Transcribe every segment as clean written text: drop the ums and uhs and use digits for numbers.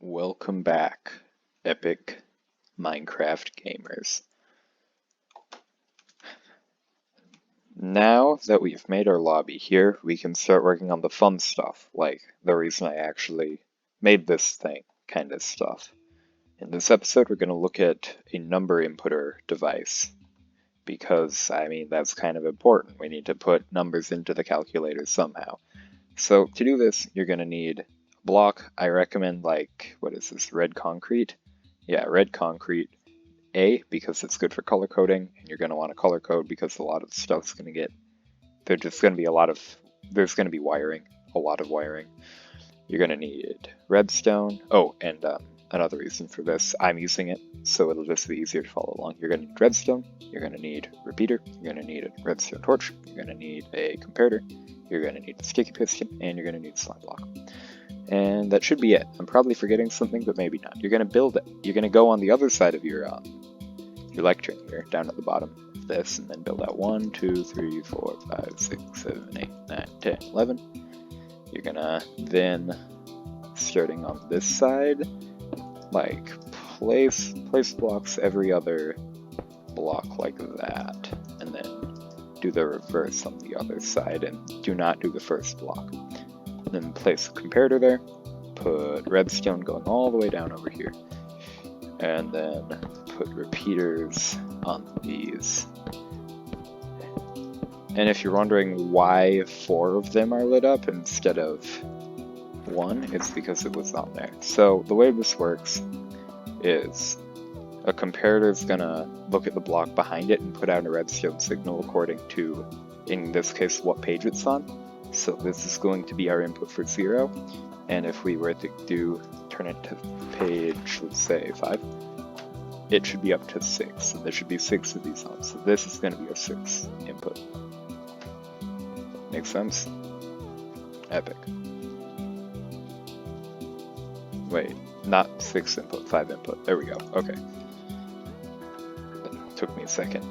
Welcome back, epic Minecraft gamers. Now that we've made our lobby here, we can start working on the fun stuff, like the reason I actually made this thing kind of stuff. In this episode, we're going to look at a number inputter device, because, that's kind of important. We need to put numbers into the calculator somehow. So to do this, you're going to need a block. I recommend, what is this, red concrete? Yeah, red concrete. A, because it's good for color coding, and you're going to want to color code because a lot of stuff's going to get, there's going to be wiring, a lot of wiring. You're going to need redstone. Oh, and another reason for this, I'm using it, so it'll just be easier to follow along. You're going to need redstone, you're going to need repeater, you're going to need a redstone torch, you're going to need a comparator, you're going to need a sticky piston, and you're going to need a slime block. And that should be it. I'm probably forgetting something, but maybe not. You're going to build it. You're going to go on the other side of your lectern here, down at the bottom of this, and then build out 1, 2, 3, 4, 5, 6, 7, 8, 9, 10, 11. You're going to then, starting on this side, place blocks every other block like that, and then do the reverse on the other side, and do not do the first block. Then place a comparator there, put redstone going all the way down over here, and then put repeaters on these. And if you're wondering why 4 of them are lit up instead of 1, it's because it was on there. So the way this works is a comparator is gonna look at the block behind it and put out a redstone signal according to, in this case, what page it's on. So this is going to be our input for 0, and if we were to turn it to page, let's say 5, it should be up to 6, so there should be 6 of these on, so this is going to be a 6 input. Make sense? Epic. Wait, not 6 input, 5 input, there we go, okay. That took me a second.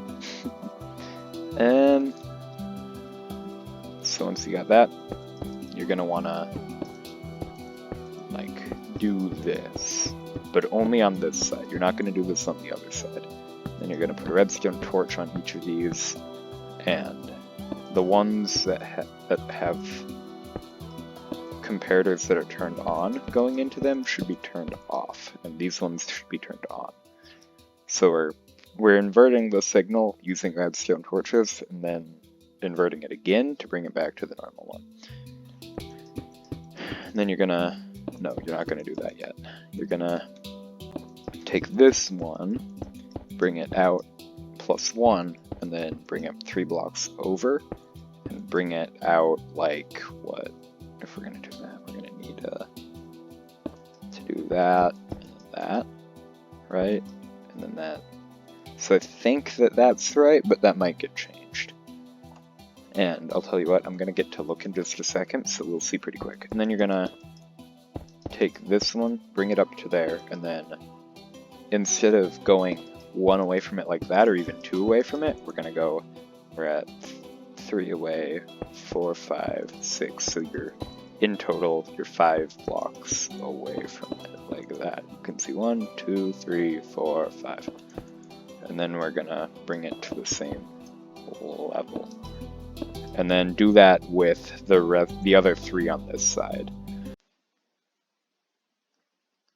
And so once you got that, you're going to want to do this, but only on this side. You're not going to do this on the other side. Then you're going to put a redstone torch on each of these, and the ones that have comparators that are turned on going into them should be turned off, and these ones should be turned on. So we're inverting the signal using redstone torches, and then inverting it again to bring it back to the normal one. And then no, you're not gonna do that yet. You're gonna take this one, bring it out +1, and then bring it 3 blocks over, and bring it out what? If we're gonna do that, we're gonna need to do that, and that, right? And then that. So I think that's right, but that might get changed. And I'll tell you what, I'm going to get to look in just a second, so we'll see pretty quick. And then you're going to take this one, bring it up to there, and then instead of going 1 away from it like that, or even 2 away from it, we're at 3 away, 4, 5, 6, so in total, you're 5 blocks away from it, like that. You can see 1, 2, 3, 4, 5. And then we're going to bring it to the same level. And then do that with the other 3 on this side.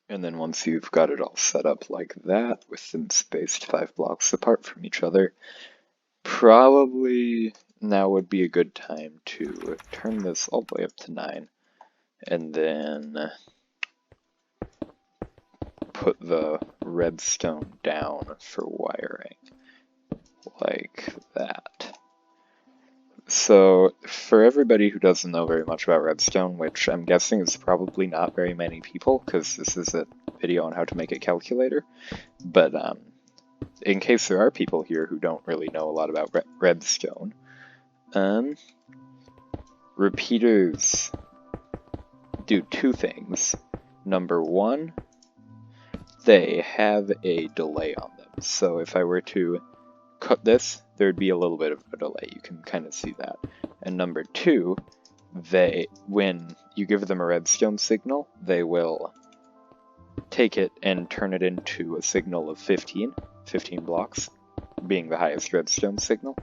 And then once you've got it all set up like that, with them spaced 5 blocks apart from each other, probably now would be a good time to turn this all the way up to 9, and then put the redstone down for wiring, like that. So, for everybody who doesn't know very much about redstone, which I'm guessing is probably not very many people, because this is a video on how to make a calculator, but in case there are people here who don't really know a lot about redstone, repeaters do 2 things. Number 1, they have a delay on them, so if I were to cut this, there'd be a little bit of a delay. You can kind of see that. And number 2, when you give them a redstone signal, they will take it and turn it into a signal of 15 blocks, being the highest redstone signal,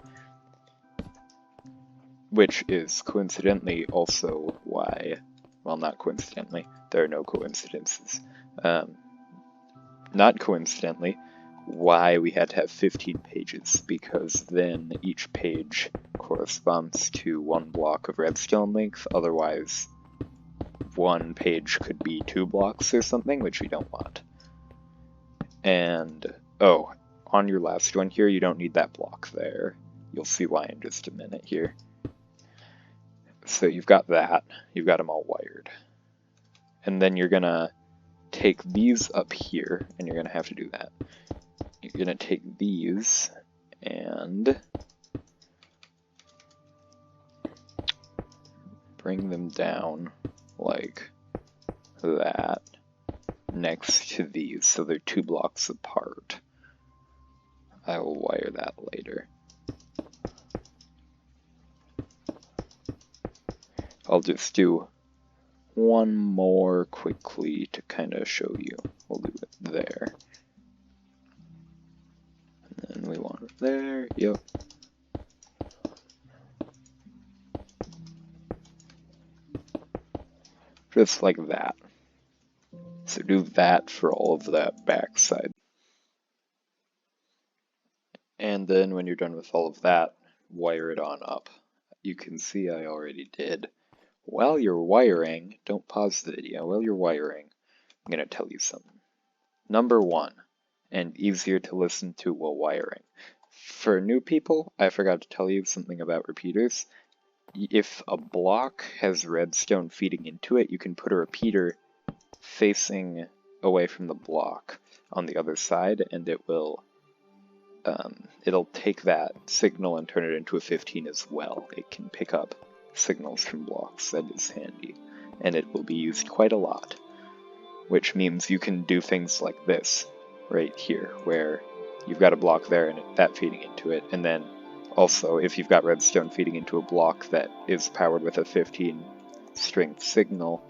which is coincidentally also why, well, not coincidentally, there are no coincidences, not coincidentally, why we had to have 15 pages, because then each page corresponds to 1 block of redstone length, otherwise one page could be 2 blocks or something, which we don't want. And, oh, on your last one here, you don't need that block there. You'll see why in just a minute here. So you've got that, you've got them all wired. And then you're gonna take these up here, and you're gonna have to do that. You're gonna take these and bring them down like that next to these, so they're 2 blocks apart. I will wire that later. I'll just do one more quickly to kind of show you. We'll do it there. And then we want it there, yep. Just like that. So do that for all of that backside. And then when you're done with all of that, wire it on up. You can see I already did. While you're wiring, don't pause the video, while you're wiring, I'm going to tell you something. Number 1, and easier to listen to while wiring. For new people, I forgot to tell you something about repeaters. If a block has redstone feeding into it, you can put a repeater facing away from the block on the other side, and it will it'll take that signal and turn it into a 15 as well. It can pick up signals from blocks. That is handy, and it will be used quite a lot, which means you can do things like this right here, where you've got a block there and that feeding into it, and then also if you've got redstone feeding into a block that is powered with a 15 strength signal,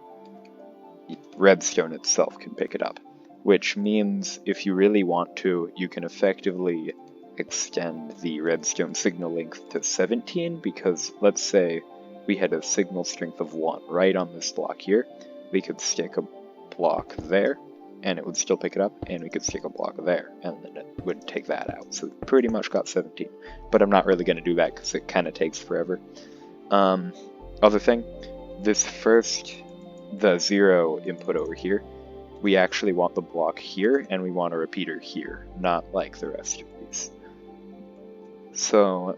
redstone itself can pick it up, which means if you really want to, you can effectively extend the redstone signal length to 17, because let's say we had a signal strength of 1 right on this block here. We could stick a block there, and it would still pick it up, and we could stick a block there, and then it would take that out. So pretty much got 17, but I'm not really going to do that because it kind of takes forever. Other thing, this first, the 0 input over here, we actually want the block here, and we want a repeater here, not like the rest of these. So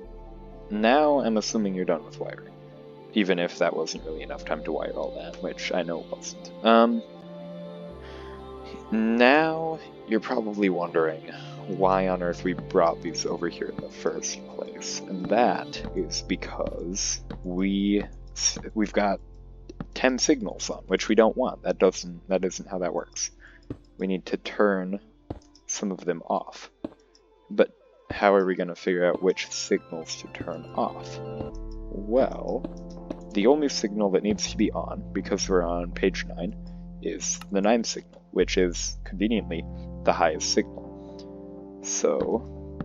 now I'm assuming you're done with wiring, even if that wasn't really enough time to wire all that, which I know it wasn't. Now you're probably wondering why on earth we brought these over here in the first place, and that is because we've got 10 signals on, which we don't want. That isn't how that works. We need to turn some of them off. But how are we going to figure out which signals to turn off? Well, the only signal that needs to be on, because we're on page 9, is the 9 signal, which is conveniently the highest signal. So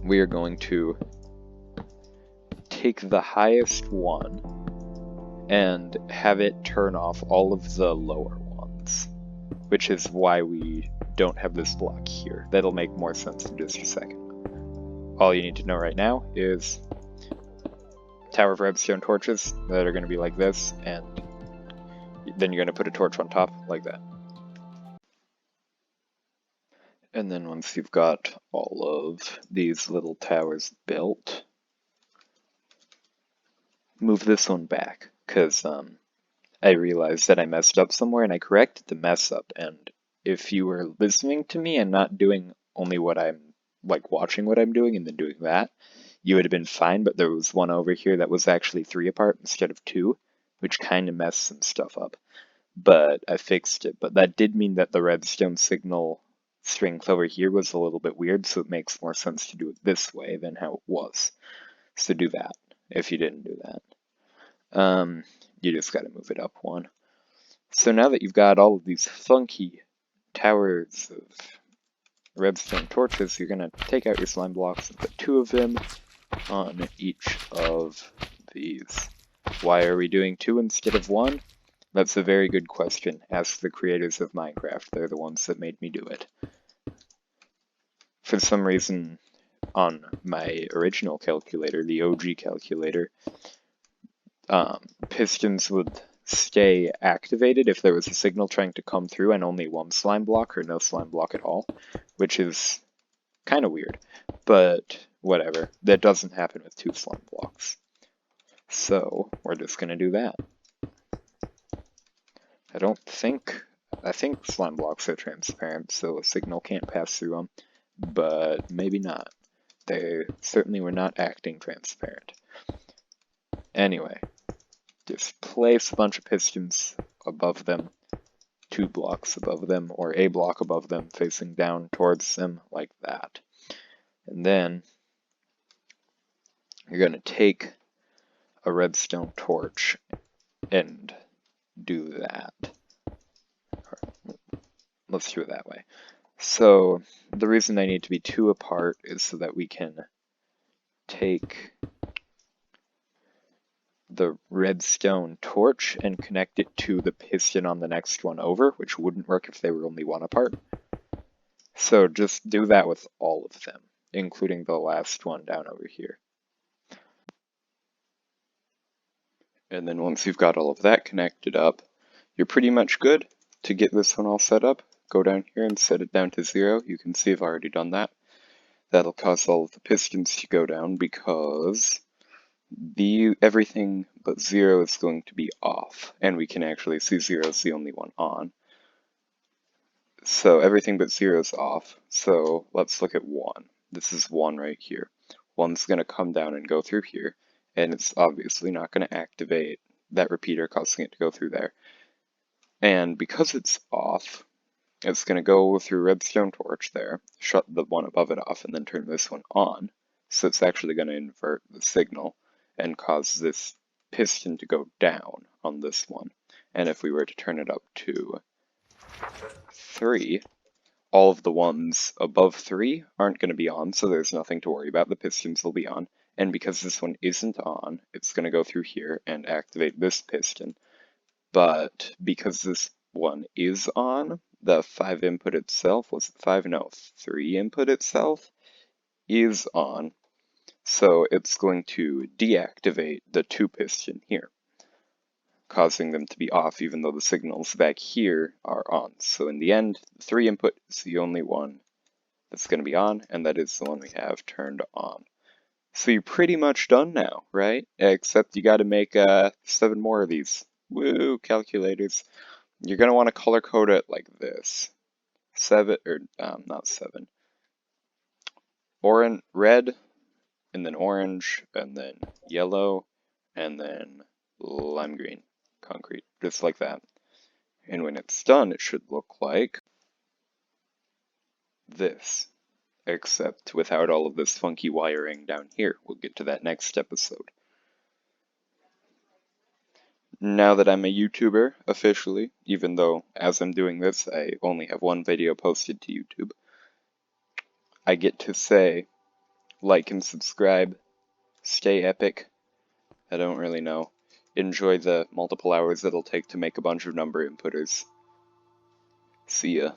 we are going to take the highest one and have it turn off all of the lower ones, which is why we don't have this block here. That'll make more sense in just a second. All you need to know right now is tower of redstone torches that are going to be like this, and then you're going to put a torch on top like that. And then once you've got all of these little towers built, move this one back, because I realized that I messed up somewhere, and I corrected the mess up. And if you were listening to me and not doing only what I'm, like watching what I'm doing and then doing that, you would have been fine. But there was one over here that was actually 3 apart instead of 2, which kind of messed some stuff up. But I fixed it. But that did mean that the redstone signal strength over here was a little bit weird, so it makes more sense to do it this way than how it was. So do that if you didn't do that. You just got to move it up 1. So now that you've got all of these funky towers of redstone torches, you're going to take out your slime blocks and put 2 of them on each of these. Why are we doing 2 instead of 1? That's a very good question. Ask the creators of Minecraft. They're the ones that made me do it. For some reason, on my original calculator, the OG calculator, pistons would stay activated if there was a signal trying to come through and only 1 slime block or no slime block at all, which is kind of weird, but whatever. That doesn't happen with 2 slime blocks. So we're just going to do that. I think slime blocks are transparent, so a signal can't pass through them, but maybe not. They certainly were not acting transparent. Anyway, just place a bunch of pistons above them, 2 blocks above them, or a block above them, facing down towards them like that. And then you're going to take a redstone torch and do that. Let's do it that way. So the reason they need to be 2 apart is so that we can take the redstone torch and connect it to the piston on the next one over, which wouldn't work if they were only 1 apart. So just do that with all of them, including the last one down over here. And then once you've got all of that connected up, you're pretty much good to get this one all set up. Go down here and set it down to 0. You can see I've already done that. That'll cause all of the pistons to go down because everything but 0 is going to be off, and we can actually see 0 is the only one on. So everything but 0 is off. So let's look at 1. This is 1 right here. 1's going to come down and go through here, and it's obviously not going to activate that repeater, causing it to go through there. And because it's off, it's going to go through redstone torch there, shut the one above it off, and then turn this one on. So it's actually going to invert the signal and cause this piston to go down on this one. And if we were to turn it up to 3, all of the ones above 3 aren't going to be on, so there's nothing to worry about. The pistons will be on. And because this one isn't on, it's going to go through here and activate this piston. But because this one is on, the 5 input itself, was it 5? No, 3 input itself is on. So it's going to deactivate the 2 piston here, causing them to be off even though the signals back here are on. So in the end, the 3 input is the only one that's going to be on, and that is the one we have turned on. So you're pretty much done now, right? Except you got to make 7 more of these. Woo, calculators. You're going to want to color code it like this. 7, or not 7. Red, and then orange, and then yellow, and then lime green concrete, just like that. And when it's done, it should look like this, except without all of this funky wiring down here. We'll get to that next episode. Now that I'm a YouTuber, officially, even though as I'm doing this, I only have 1 video posted to YouTube, I get to say, like and subscribe, stay epic, I don't really know, enjoy the multiple hours it'll take to make a bunch of number inputters. See ya.